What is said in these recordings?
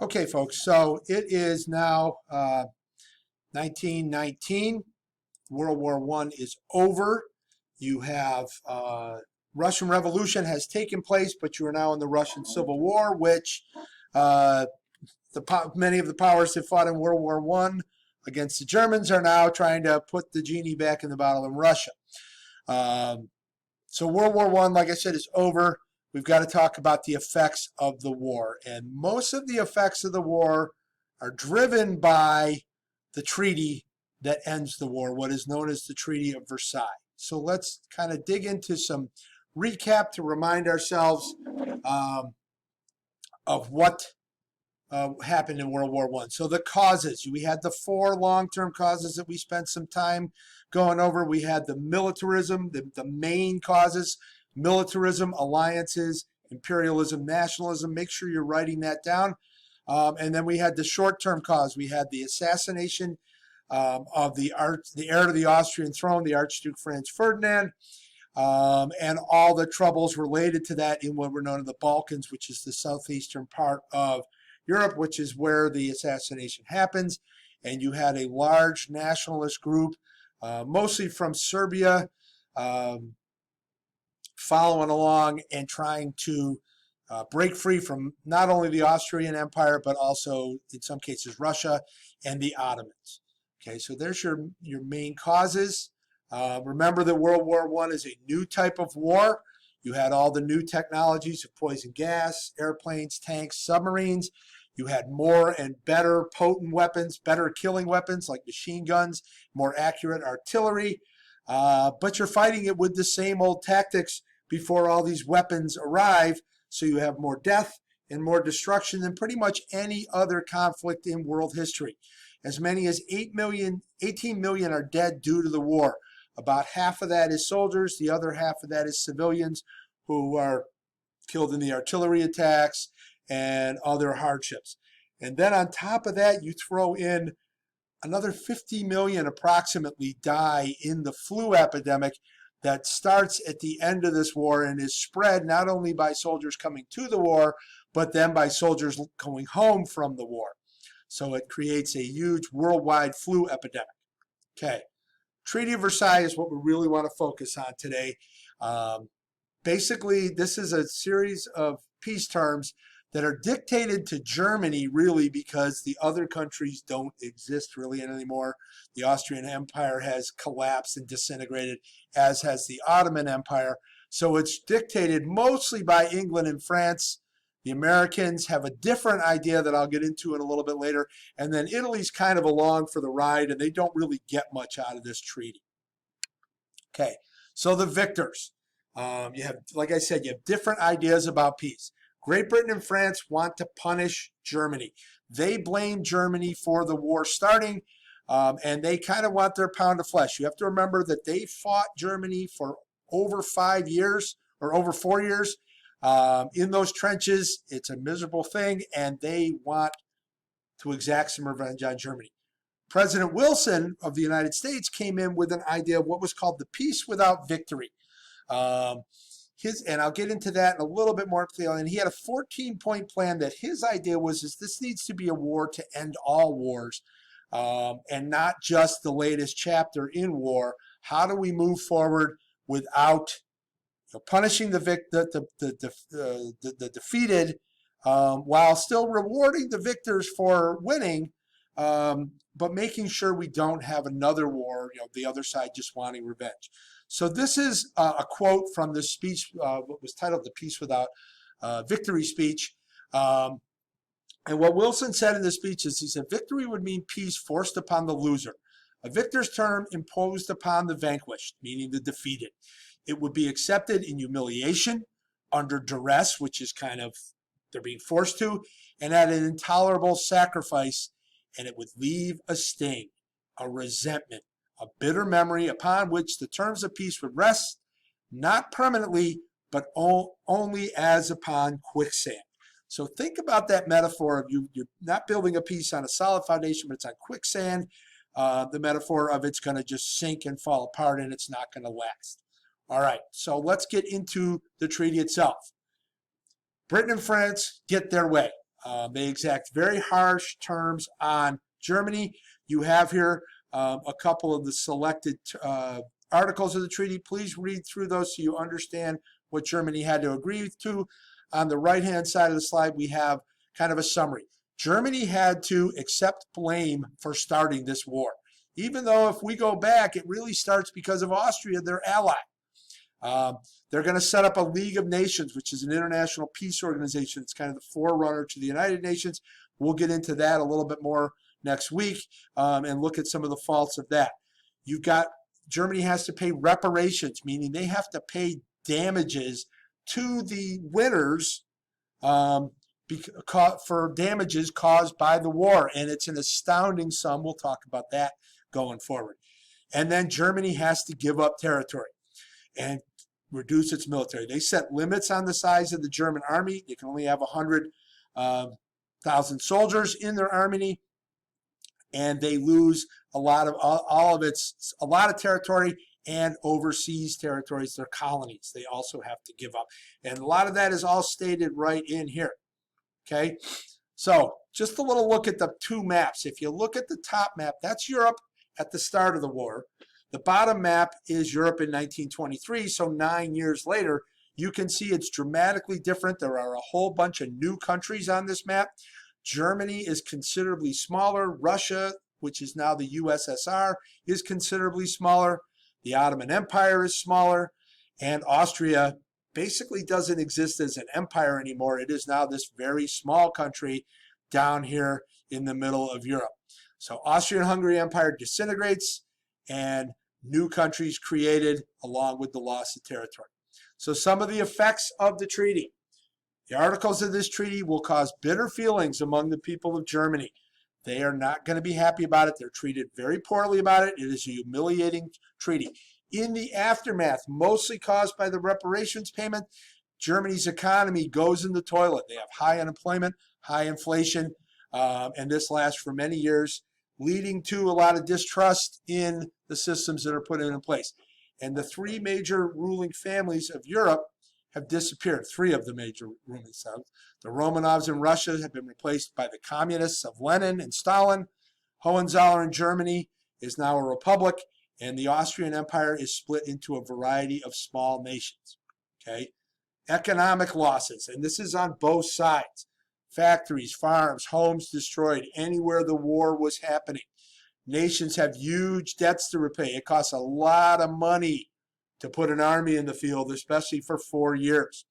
Okay, folks, so it is now 1919. World War I is over. You have Russian Revolution has taken place, but you are now in the Russian Civil War, which many of the powers that fought in World War I against the Germans are now trying to put the genie back in the bottle in Russia. So World War I, like I said, is over. We've got to talk about the effects of the war. And most of the effects of the war are driven by the treaty that ends the war, what is known as the Treaty of Versailles. So let's kind of dig into some recap to remind ourselves of what happened in World War I. So the causes, we had the four long-term causes that we spent some time going over. We had the militarism, the main causes: militarism, alliances, imperialism, nationalism. Make sure you're writing that down. And then we had the short-term cause. We had the assassination of the heir to the Austrian throne, the Archduke Franz Ferdinand, and all the troubles related to that in what were known as the Balkans, which is the southeastern part of Europe, which is where the assassination happens. And you had a large nationalist group, mostly from Serbia, following along and trying to break free from not only the Austrian Empire, but also, in some cases, Russia and the Ottomans. Okay, so there's your main causes. Remember that World War I is a new type of war. You had all the new technologies of poison gas, airplanes, tanks, submarines. You had more and better potent weapons, better killing weapons like machine guns, more accurate artillery. But you're fighting it with the same old tactics before all these weapons arrive. So you have more death and more destruction than pretty much any other conflict in world history. As many as 18 million are dead due to the war. About half of that is soldiers. The other half of that is civilians who are killed in the artillery attacks and other hardships. And then on top of that, you throw in another 50 million approximately die in the flu epidemic that starts at the end of this war and is spread not only by soldiers coming to the war, but then by soldiers going home from the war. So it creates a huge worldwide flu epidemic. Okay. Treaty of Versailles is what we really want to focus on today. Basically, this is a series of peace terms that are dictated to Germany, really, because the other countries don't exist really anymore. The Austrian Empire has collapsed and disintegrated, as has the Ottoman Empire. So it's dictated mostly by England and France. The Americans have a different idea that I'll get into in a little bit later. And then Italy's kind of along for the ride, and they don't really get much out of this treaty. Okay, so the victors. You have, like I said, you have different ideas about peace. Great Britain and France want to punish Germany. They blame Germany for the war starting, and they kind of want their pound of flesh. You have to remember that they fought Germany for over 5 years or over 4 years in those trenches. It's a miserable thing, and they want to exact some revenge on Germany. President Wilson of the United States came in with an idea of what was called the peace without victory. And I'll get into that in a little bit more detail. And he had a 14-point plan that his idea was this needs to be a war to end all wars, and not just the latest chapter in war. How do we move forward without punishing the defeated, while still rewarding the victors for winning, but making sure we don't have another war, the other side just wanting revenge. So this is a quote from the speech, what was titled The Peace Without Victory speech. And what Wilson said in the speech is, he said, victory would mean peace forced upon the loser, a victor's term imposed upon the vanquished, meaning the defeated. It would be accepted in humiliation, under duress, which is kind of they're being forced to, and at an intolerable sacrifice, and it would leave a sting, a resentment, a bitter memory upon which the terms of peace would rest, not permanently, but only as upon quicksand. So think about that metaphor of you're not building a peace on a solid foundation, but it's on quicksand. The metaphor of it's going to just sink and fall apart, and it's not going to last. All right, so let's get into the treaty itself. Britain and France get their way. They exact very harsh terms on Germany. You have here a couple of the selected articles of the treaty. Please read through those so you understand what Germany had to agree to. On the right-hand side of the slide, we have kind of a summary. Germany had to accept blame for starting this war. Even though if we go back, it really starts because of Austria, their ally. They're going to set up a League of Nations, which is an international peace organization. It's kind of the forerunner to the United Nations. We'll get into that a little bit more next week and look at some of the faults of that. You've got Germany has to pay reparations, meaning they have to pay damages to the winners for damages caused by the war. And it's an astounding sum. We'll talk about that going forward. And then Germany has to give up territory and reduce its military. They set limits on the size of the German army. They can only have 100,000 soldiers in their army, and they lose a lot of a lot of territory and overseas territories, their colonies. They also have to give up, and a lot of that is all stated right in here. Okay, so just a little look at the two maps. If you look at the top map, that's Europe at the start of the war. The bottom map is Europe in 1923, so 9 years later. You can see it's dramatically different. There are a whole bunch of new countries on this map. Germany is considerably smaller. Russia, which is now the USSR, is considerably smaller. The Ottoman Empire is smaller. And Austria basically doesn't exist as an empire anymore. It is now this very small country down here in the middle of Europe. So Austrian-Hungary Empire disintegrates, and new countries created along with the loss of territory. So some of the effects of the treaty. The articles of this treaty will cause bitter feelings among the people of Germany. They are not going to be happy about it. They're treated very poorly about it. It is a humiliating treaty. In the aftermath, mostly caused by the reparations payment, Germany's economy goes in the toilet. They have high unemployment, high inflation, and this lasts for many years, leading to a lot of distrust in the systems that are put in place. And the three major ruling families of Europe have disappeared. Three of the major ruling families. The Romanovs in Russia have been replaced by the communists of Lenin and Stalin. Hohenzollern in Germany is now a republic, and the Austrian Empire is split into a variety of small nations. Okay, economic losses, and this is on both sides. Factories, farms, homes destroyed anywhere the war was happening. Nations have huge debts to repay. It costs a lot of money to put an army in the field, especially for 4 years.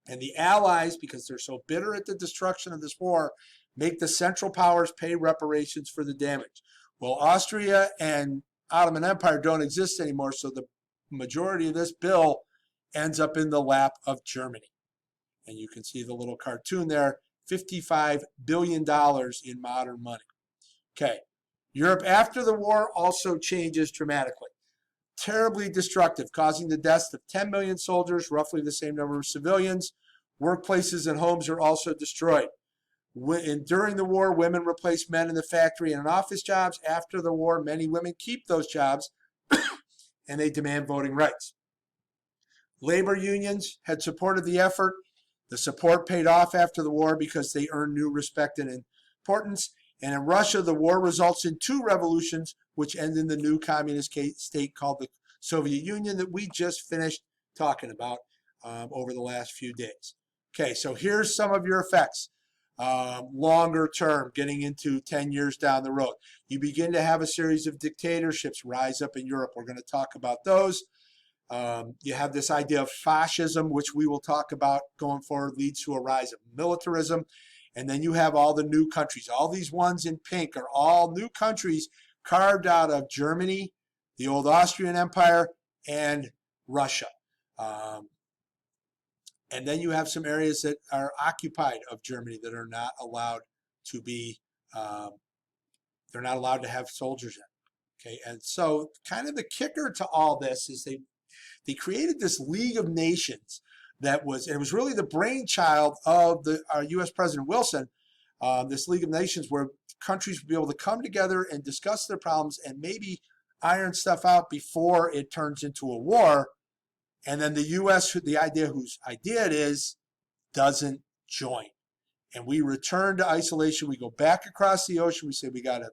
And the Allies, because they're so bitter at the destruction of this war, make the Central Powers pay reparations for the damage. Well, Austria and Ottoman Empire don't exist anymore, so the majority of this bill ends up in the lap of Germany. And you can see the little cartoon there, $55 billion in modern money. Okay, Europe after the war also changes dramatically. Terribly destructive, causing the deaths of 10 million soldiers, roughly the same number of civilians. Workplaces and homes are also destroyed. During the war, women replaced men in the factory and office jobs. After the war, many women keep those jobs and they demand voting rights. Labor unions had supported the effort. The support paid off after the war because they earned new respect and importance. And in Russia, the war results in two revolutions, which end in the new communist state called the Soviet Union that we just finished talking about over the last few days. Okay, so here's some of your effects. Longer term, getting into 10 years down the road. You begin to have a series of dictatorships rise up in Europe. We're going to talk about those. You have this idea of fascism, which we will talk about going forward, leads to a rise of militarism. And then you have all the new countries. All these ones in pink are all new countries carved out of Germany, the old Austrian Empire, and Russia. And then you have some areas that are occupied of Germany that are not allowed to be, they're not allowed to have soldiers in. Okay, and so kind of the kicker to all this is they created this League of Nations that was, and it was really the brainchild of our U.S. President Wilson, this League of Nations where countries would be able to come together and discuss their problems and maybe iron stuff out before it turns into a war. And then the U.S., the idea whose idea it is, doesn't join. and we return to isolation. We go back across the ocean. We say we got a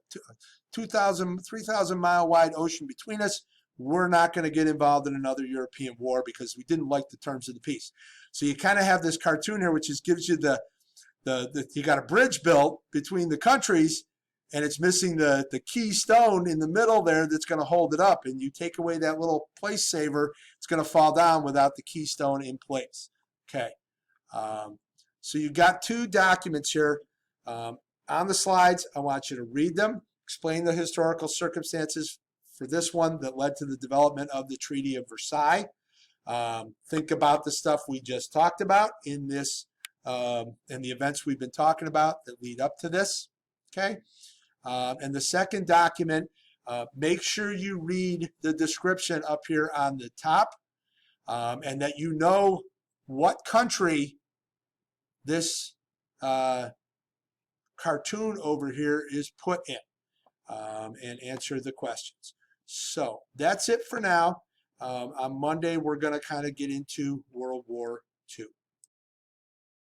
2,000, 3,000 mile wide ocean between us. We're not going to get involved in another European war because we didn't like the terms of the peace. So you kind of have this cartoon here, which gives you you got a bridge built between the countries, and it's missing the key stone in the middle there that's going to hold it up. And you take away that little place saver, it's going to fall down without the keystone in place. Okay. So you've got two documents here. On the slides, I want you to read them, explain the historical circumstances for this one that led to the development of the Treaty of Versailles. Think about the stuff we just talked about in this, and the events we've been talking about that lead up to this. Okay. And the second document, make sure you read the description up here on the top, and that you know what country this cartoon over here is put in, and answer the questions. So that's it for now. On Monday, we're going to kind of get into World War II.